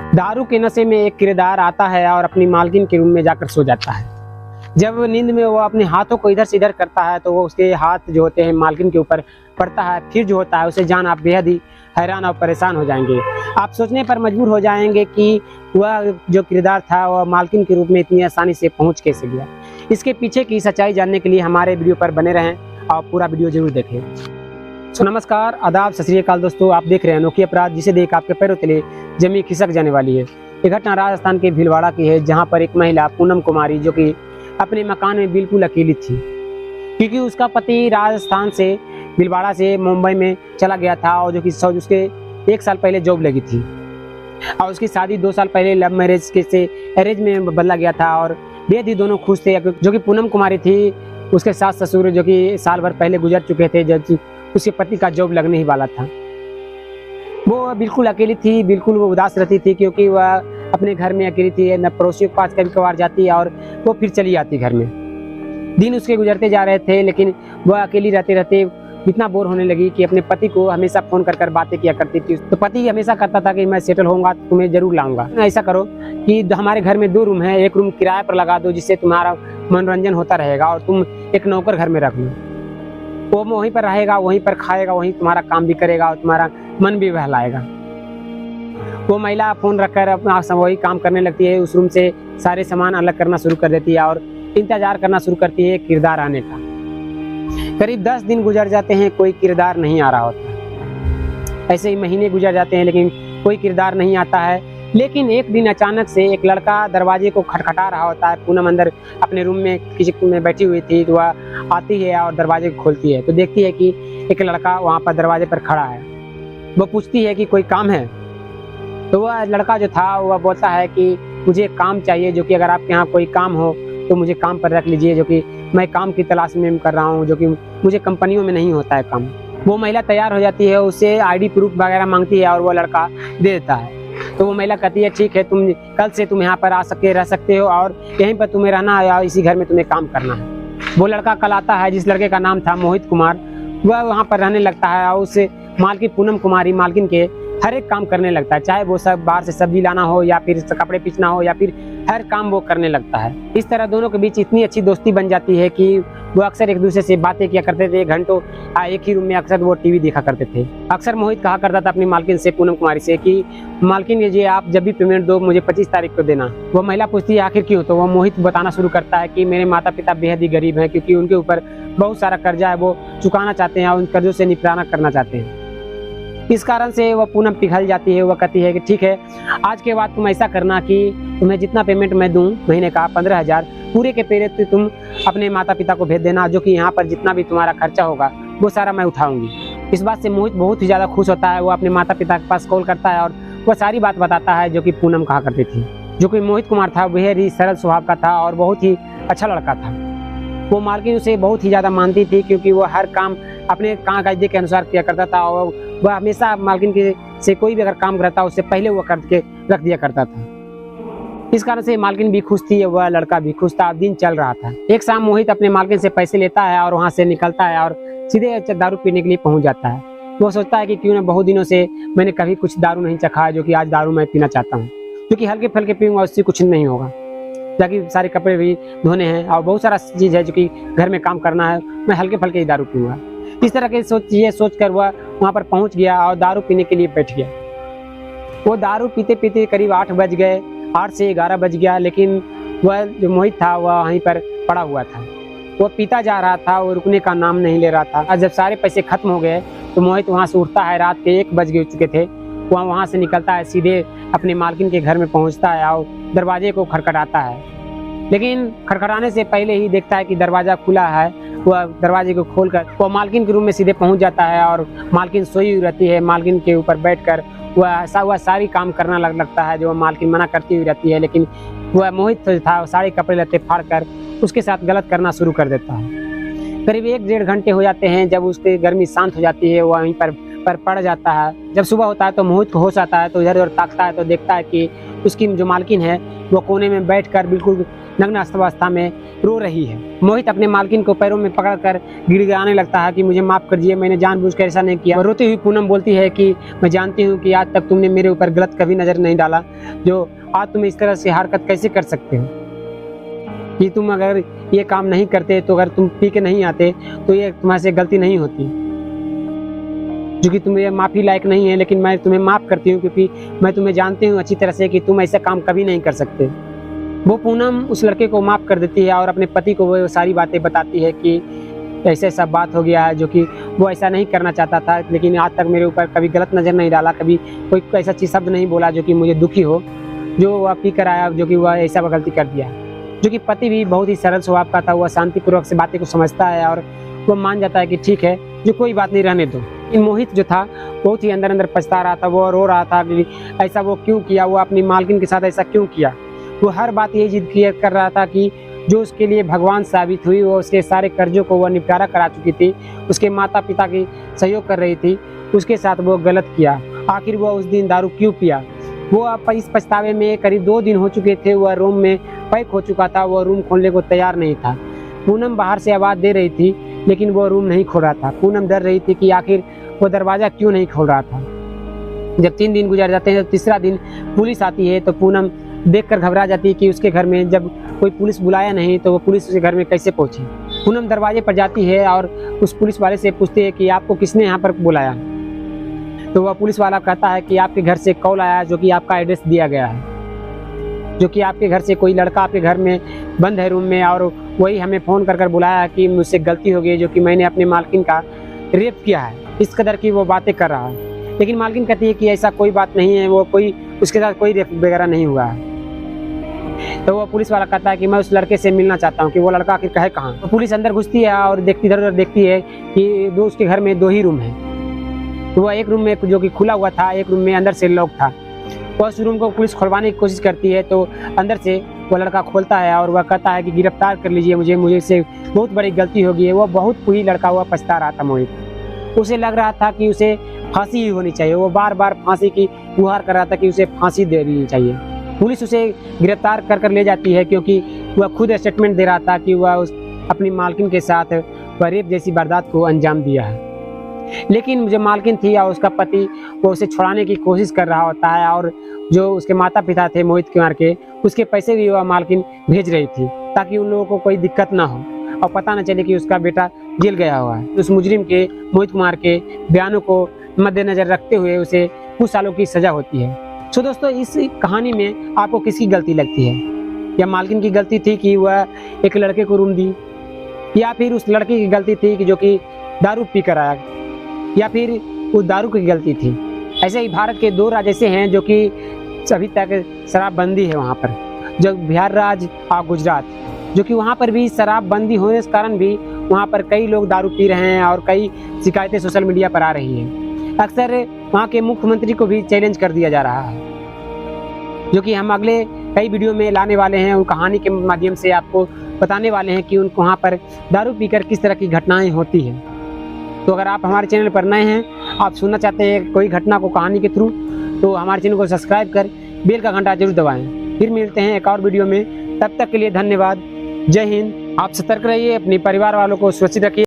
दारू के नशे में एक किरदार आता है और अपनी मालकिन के रूम में जाकर सो जाता है। जब नींद में वो अपने हाथों को इधर से इधर करता है तो वो उसके हाथ जो होते हैं मालकिन के ऊपर पड़ता है। फिर जो होता है उसे जान आप बेहद ही हैरान और परेशान हो जाएंगे। आप सोचने पर मजबूर हो जाएंगे कि वह जो किरदार था वह मालकिन के रूप में इतनी आसानी से पहुंच कैसे गया। इसके पीछे की सच्चाई जानने के लिए हमारे वीडियो पर बने रहें और पूरा वीडियो जरूर देखें। नमस्कार, आदाब, सत श्री अकाल दोस्तों, आप देख रहे हैं अनोखी अपराध, जिसे देख आपके पैरों तले जमीन खिसक जाने वाली है। ये घटना राजस्थान के भीलवाड़ा की है, जहां पर एक महिला पूनम कुमारी जो कि अपने मकान में बिल्कुल अकेली थी, क्योंकि उसका पति राजस्थान से भीलवाड़ा से मुंबई में चला गया था और जो कि उसके 1 साल पहले जॉब लगी थी और उसकी शादी 2 साल पहले लव मैरिज के से अरेंज में बदला गया था। और बेहद ही दोनों खुश थे। जो कि पूनम कुमारी थी, उसके सास ससुर जो कि साल भर पहले गुजर चुके थे जब उसके पति का जॉब लगने ही वाला था। वो बिल्कुल अकेली थी, बिल्कुल वो उदास रहती थी, क्योंकि वह अपने घर में अकेली थी, न पड़ोसियों के पास कभी कभार जाती है और वो फिर चली जाती घर में। दिन उसके गुजरते जा रहे थे, लेकिन वह अकेली रहते रहते इतना बोर होने लगी कि अपने पति को हमेशा फोन कर बातें किया करती थी। तो पति हमेशा करता था कि मैं सेटल होऊंगा तो तुम्हें जरूर लाऊंगा। ऐसा करो कि हमारे घर में 2 रूम है, एक रूम किराए पर लगा दो, जिससे तुम्हारा मनोरंजन होता रहेगा और तुम एक नौकर घर में रख लो। वो वहीं पर रहेगा, वहीं पर खाएगा, वहीं तुम्हारा काम भी करेगा और तुम्हारा मन भी बहलाएगा। वो महिला फोन रखकर अपना वही काम करने लगती है। उस रूम से सारे सामान अलग करना शुरू कर देती है और इंतजार करना शुरू करती है किरदार आने का। करीब 10 दिन गुजर जाते हैं, कोई किरदार नहीं आ रहा होता। ऐसे ही महीने गुजर जाते हैं, लेकिन कोई किरदार नहीं आता है। लेकिन एक दिन अचानक से एक लड़का दरवाजे को खटखटा रहा होता है। पूनम अंदर अपने रूम में किचन में बैठी हुई थी, तो वह आती है और दरवाजे को खोलती है तो देखती है कि एक लड़का वहाँ पर दरवाजे पर खड़ा है। वो पूछती है कि कोई काम है, तो वह लड़का जो था वह बोलता है कि मुझे काम चाहिए, जो कि अगर आपके यहाँ कोई काम हो तो मुझे काम पर रख लीजिए, जो कि मैं काम की तलाश में कर रहा हूँ, जो कि मुझे कंपनियों में नहीं होता है काम। वो महिला तैयार हो जाती है, उससे आईडी प्रूफ वगैरह मांगती है और वो लड़का दे देता है। तो वो महिला कहती है ठीक है, तुम कल से तुम यहाँ पर आ सकते रह सकते हो और यहीं पर तुम्हें रहना है या इसी घर में तुम्हें काम करना है। वो लड़का कल आता है, जिस लड़के का नाम था मोहित कुमार। वह वहाँ पर रहने लगता है और उस मालकिन पूनम कुमारी मालकिन के हर एक काम करने लगता है, चाहे वो सब बाहर से सब्जी लाना हो या फिर कपड़े पीछना हो या फिर हर काम वो करने लगता है। इस तरह दोनों के बीच इतनी अच्छी दोस्ती बन जाती है कि वो अक्सर एक दूसरे से बातें किया करते थे। घंटों एक ही रूम में अक्सर वो टीवी देखा करते थे। अक्सर मोहित कहा करता था अपनी मालकिन से, पूनम कुमारी से, कि मालकिन ये आप जब भी पेमेंट दो मुझे 25 तारीख को देना। वो महिला पूछती है आखिर क्यों, तो वो मोहित बताना शुरू करता है कि मेरे माता पिता बेहद ही गरीब हैं, क्योंकि उनके ऊपर बहुत सारा कर्जा है, वो चुकाना चाहते हैं और उन कर्जों से निपटारा करना चाहते हैं। इस कारण से वह पूनम पिघल जाती है। वह कहती है कि ठीक है, आज के बाद तुम ऐसा करना कि तुम्हें जितना पेमेंट मैं दूं महीने का 15,000 पूरे के पूरे तुम अपने माता पिता को भेज देना, जो कि यहाँ पर जितना भी तुम्हारा खर्चा होगा वो सारा मैं उठाऊंगी। इस बात से मोहित बहुत ही ज़्यादा खुश होता है। वो अपने माता पिता के पास कॉल करता है और वह सारी बात बताता है जो कि पूनम कहा करती थी। जो कि मोहित कुमार था बेहद ही सरल स्वभाव का था और बहुत ही अच्छा लड़का था। वो मालकिन उसे बहुत ही ज़्यादा मानती थी, क्योंकि वो हर काम अपने कागजे के अनुसार किया करता था और वह हमेशा मालकिन के से कोई भी अगर काम करता उससे पहले वो करके रख दिया करता था। इस कारण से मालकिन भी खुश थी, वह लड़का भी खुश था। दिन चल रहा था। एक शाम मोहित अपने मालकिन से पैसे लेता है और वहाँ से निकलता है और सीधे दारू पीने के लिए पहुँच जाता है। वो सोचता है कि क्यों ना, बहुत दिनों से मैंने कभी कुछ दारू नहीं चखा है, जो कि आज दारू मैं पीना चाहता हूँ, क्योंकि हल्के फल्के पीऊँगा उससे कुछ नहीं होगा, ताकि सारे कपड़े भी धोने हैं और बहुत सारा चीज़ है जो कि घर में काम करना है, मैं हल्के फल्के ही दारू पीऊँगा। इस तरह के सोच कर वह वहाँ पर पहुँच गया और दारू पीने के लिए बैठ गया। वो दारू पीते पीते करीब 8 बज गए, 8 से 11 बज गया, लेकिन वह जो मोहित था वह वहीं पर पड़ा हुआ था। वो पीता जा रहा था, वो रुकने का नाम नहीं ले रहा था। और जब सारे पैसे खत्म हो गए तो मोहित वहाँ से उठता है। रात के 1 बज चुके थे। वह वहाँ से निकलता है, सीधे अपने मालकिन के घर में पहुँचता है और दरवाजे को खटखटाता है, लेकिन खटखटाने से पहले ही देखता है कि दरवाज़ा खुला है। वह दरवाजे को खोलकर वो मालकिन के रूम में सीधे पहुंच जाता है और मालकिन सोई हुई रहती है। मालकिन के ऊपर बैठकर वह सारी काम करना लगता है जो मालकिन मना करती हुई रहती है, लेकिन वह मोहित था सारे कपड़े लत्ते फाड़ कर उसके साथ गलत करना शुरू कर देता है। करीब 1-1.5 घंटे हो जाते हैं। जब उसकी गर्मी शांत हो जाती है, वह वहीं पर पड़ जाता है। जब सुबह होता है तो मोहित को होश आता है, तो इधर उधर ताकता है तो देखता है कि उसकी जो मालकिन है वो कोने में बैठकर बिल्कुल नग्न अवस्था में रो रही है। मोहित अपने मालकिन को पैरों में पकड़कर गिड़गिड़ाने लगता है कि मुझे माफ़ कर, मैंने जानबूझकर ऐसा नहीं किया। रोती हुई पूनम बोलती है कि मैं जानती हूँ कि आज तक तुमने मेरे ऊपर गलत कभी नज़र नहीं डाला, जो आज तुम इस तरह से हरकत कैसे कर सकते हो कि तुम अगर ये काम नहीं करते, तो अगर तुम पी के नहीं आते तो ये तुम्हारे से गलती नहीं होती, जो कि तुम्हें माफ़ी लायक नहीं है, लेकिन मैं तुम्हें माफ़ करती हूँ क्योंकि मैं तुम्हें जानती हूँ अच्छी तरह से कि तुम ऐसा काम कभी नहीं कर सकते। वो पूनम उस लड़के को माफ़ कर देती है और अपने पति को वो सारी बातें बताती है कि ऐसे ऐसा बात हो गया है, जो कि वो ऐसा नहीं करना चाहता था, लेकिन आज तक मेरे ऊपर कभी गलत नज़र नहीं डाला, कभी कोई ऐसा चीज़ शब्द नहीं बोला जो कि मुझे दुखी हो, जो वह पी कर आया, जो कि वह ऐसा गलती कर दिया। जो कि पति भी बहुत ही सरल स्वभाव का था, वह शांतिपूर्वक से बातें को समझता है और वो मान जाता है कि ठीक है, जो कोई बात नहीं, रहने दो। मोहित जो था बहुत ही अंदर अंदर पछता रहा था, वो रो रहा था कि ऐसा वो क्यों किया, वो अपनी मालकिन के साथ ऐसा क्यों किया। वो हर बात ये जिद कर रहा था कि जो उसके लिए भगवान साबित हुई, वो उसके सारे कर्जों को वह निपटारा करा चुकी थी, उसके माता पिता की सहयोग कर रही थी, उसके साथ वो गलत किया। आखिर वह उस दिन दारू क्यों पिया। वो अब इस पछतावे में करीब 2 दिन हो चुके थे, वह रूम में पैक हो चुका था, वह रूम खोलने को तैयार नहीं था। पूनम बाहर से आवाज़ दे रही थी, लेकिन वो रूम नहीं खोल रहा था। पूनम डर रही थी कि आखिर वो दरवाज़ा क्यों नहीं खोल रहा था। जब 3 दिन गुजर जाते हैं, तो तीसरा दिन पुलिस आती है, तो पूनम देखकर घबरा जाती है कि उसके घर में जब कोई पुलिस बुलाया नहीं, तो वो पुलिस उसके घर में कैसे पहुंची। पूनम दरवाजे पर जाती है और उस पुलिस वाले से पूछती है कि आपको किसने यहाँ पर बुलाया। तो वह पुलिस वाला कहता है कि आपके घर से कॉल आया, जो कि आपका एड्रेस दिया गया है, जो कि आपके घर से कोई लड़का आपके घर में बंद है रूम में, और वही हमें फ़ोन कर बुलाया कि मुझसे गलती हो गई, जो कि मैंने अपने मालकिन का रेप किया है। इस कदर की वो बातें कर रहा है, लेकिन मालकिन कहती है कि ऐसा कोई बात नहीं है, वो कोई उसके साथ कोई रेप वगैरह नहीं हुआ है। तो वो पुलिस वाला कहता है कि मैं उस लड़के से मिलना चाहता हूँ कि वो लड़का आखिर कहे कहाँ। तो पुलिस अंदर घुसती है और देखती, इधर उधर देखती है कि उसके घर में 2 ही रूम है। तो वह एक रूम में जो कि खुला हुआ था, एक रूम में अंदर से लॉक था। वह उस रूम को पुलिस खुलवाने की कोशिश करती है, तो अंदर से वो लड़का खोलता है और वह कहता है कि गिरफ्तार कर लीजिए मुझे से बहुत बड़ी गलती हो गई है। वो बहुत कोई लड़का हुआ पछता रहा था मोहित। उसे लग रहा था कि उसे फांसी ही होनी चाहिए। वो बार बार फांसी की गुहार कर रहा था कि उसे फांसी दे देनी चाहिए। पुलिस उसे गिरफ्तार कर ले जाती है, क्योंकि वह खुद स्टेटमेंट दे रहा था कि वह अपनी मालकिन के साथ वह रेप जैसी वारदात को अंजाम दिया है। लेकिन जो मालकिन थी और उसका पति, वो उसे छुड़ाने की कोशिश कर रहा होता है, और जो उसके माता पिता थे मोहित कुमार के, उसके पैसे भी वह मालकिन भेज रही थी, ताकि उन लोगों को कोई दिक्कत ना हो और पता न चले कि उसका बेटा जेल गया हुआ है। उस मुजरिम के, मोहित कुमार के बयानों को मद्देनजर रखते हुए उसे कुछ सालों की सजा होती है। तो दोस्तों, इस कहानी में आपको किसकी गलती लगती है? या मालकिन की गलती थी कि वह एक लड़के को रूम दी, या फिर उस लड़के की गलती थी कि जो कि दारू पी कर आया, या फिर उस दारू की गलती थी? ऐसे ही भारत के 2 राज्य ऐसे हैं जो कि अभी तक शराबबंदी है वहाँ पर, जो बिहार राज्य और गुजरात, जो कि वहाँ पर भी शराबबंदी होने के कारण भी वहाँ पर कई लोग दारू पी रहे हैं और कई शिकायतें सोशल मीडिया पर आ रही हैं। अक्सर वहाँ के मुख्यमंत्री को भी चैलेंज कर दिया जा रहा है, जो कि हम अगले कई वीडियो में लाने वाले हैं। उन कहानी के माध्यम से आपको बताने वाले हैं कि उनको वहाँ पर दारू पीकर किस तरह की घटनाएं होती हैं। तो अगर आप हमारे चैनल पर नए हैं, आप सुनना चाहते हैं कोई घटना को कहानी के थ्रू, तो हमारे चैनल को सब्सक्राइब कर बेल का घंटा जरूर दबाएं। फिर मिलते हैं एक और वीडियो में, तब तक के लिए धन्यवाद। जय हिंद। आप सतर्क रहिए, अपने परिवार वालों को सुरक्षित रखिए।